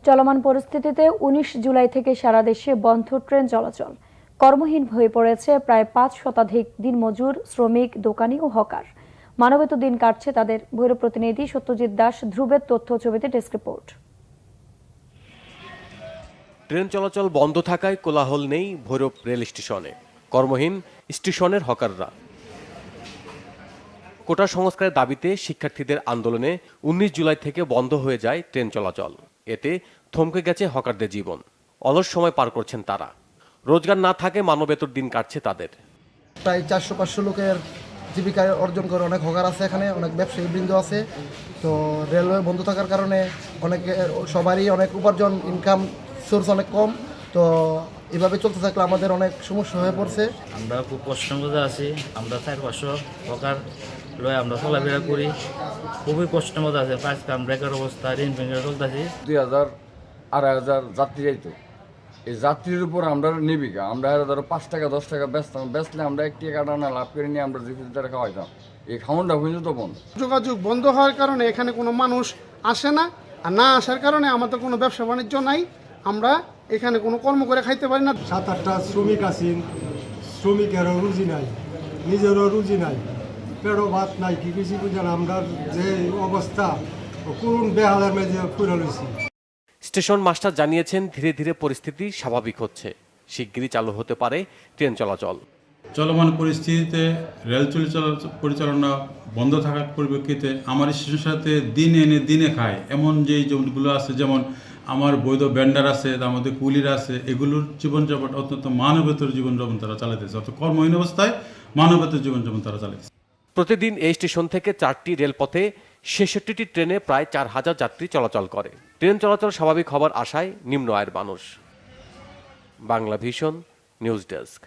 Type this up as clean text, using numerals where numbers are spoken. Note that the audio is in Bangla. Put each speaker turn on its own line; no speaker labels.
চলমান পরিস্থিতিতে ১৯ জুলাই থেকে সারা দেশে বন্ধ ট্রেন চলাচল। কর্মহীন হয়ে পড়েছে প্রায় ৫ শতাধিক দিনমজুর, শ্রমিক, দোকানি ও হকার। মানবেতর দিন কাটছে তাদের। ভৈরব প্রতিনিধি সত্যজিৎ দাস ধ্রুবের তথ্য ছবিতে ডেস্ক রিপোর্ট।
ট্রেন চলাচল বন্ধ থাকায় কোলাহল নেই ভৈরব রেল স্টেশনে। কর্মহীন স্টেশনের হকাররা। কোটা সংস্কারের দাবিতে শিক্ষার্থীদের আন্দোলনে ১৯ জুলাই থেকে বন্ধ হয়ে যায় ট্রেন চলাচল। এতে থমকে গেছে হকারদের জীবন। অলস সময় পার করছেন তারা। রোজগার না থাকে মানবেতর দিন কাটছে তাদের।
প্রায় ৪০০-৫০০ লোকের জীবিকা অর্জন করে অনেক হকার আছে, এখানে অনেক ব্যবসায়ী বৃন্দ আছে। তো রেলওয়ে বন্ধ থাকার কারণে সবারই অনেক উপার্জন, ইনকাম সোর্স অনেক কম। তো এভাবে চলতে থাকলে আমাদের অনেক সমস্যা হয়ে পড়ছে।
আমরা খুব কষ্টের মধ্যে আছি। আমরা ৪-৫০০ হকার লয়ে আমরা চলাফেরা করি, খুবই কষ্টের মধ্যে আছে। কাজ কাম ব্রেকের অবস্থা, ঋণ ভেঙে চলতেছি।
২,০০০-২,৫০০ যাত্রী যাইতো। এই যাত্রীর উপর আমরা নিবিকা, আমরা ধরো 5 টাকা 10 টাকা বেচলে আমরা 1 টাকা না লাভ করে নিয়ে আমরা জীবিকা খাওয়াইতাম। এই খাওয়ানটা হইলে তো বন্ধ।
যোগাযোগ বন্ধ হওয়ার কারণে এখানে কোনো মানুষ আসে না, আর না আসার কারণে আমাদের কোনো ব্যবসা বাণিজ্য নাই। আমরা এখানে কোনো কর্ম করে খাইতে পারি না।
7-8টা শ্রমিক আছেন, শ্রমিকেরও রুজি নাই, নিজেরও রুজি নাই, পেটও ভাত নাই। কি কিছু বুঝলেন, আমরা যে অবস্থা করুন বেহালের মেঝে পুরো লইছি।
স্টেশন মাস্টার জানিয়েছেন ধীরে ধীরে পরিস্থিতি স্বাভাবিক হচ্ছে। শিগগিরই চালু হতে পারে ট্রেন চলাচল।
চলমান পরিস্থিতিতে রেল পরিচালনা বন্ধ থাকার পরিপ্রেক্ষিতে আমার স্টেশনের সাথে দিন এনে দিনে খায় এমন যে জমিগুলো আছে, যেমন আমার বৈধ ভেন্ডার আছে, তার মধ্যে কুলিরা আছে, এগুলোর জীবনযাপন অত্যন্ত মানবেতর জীবনযাপন তারা চালাতেছে। অর্থাৎ কর্মহীন অবস্থায় মানবেতর জীবনযাপন তারা চালাতেছে।
প্রতিদিন এই স্টেশন থেকে 4টি রেলপথে 66টি ট্রেনে প্রায় 4,000 যাত্রী চলাচল করে। ট্রেন চলাচল স্বাভাবিক হবার আশায় নিম্ন আয়ের মানুষ। Bangla vision news desk.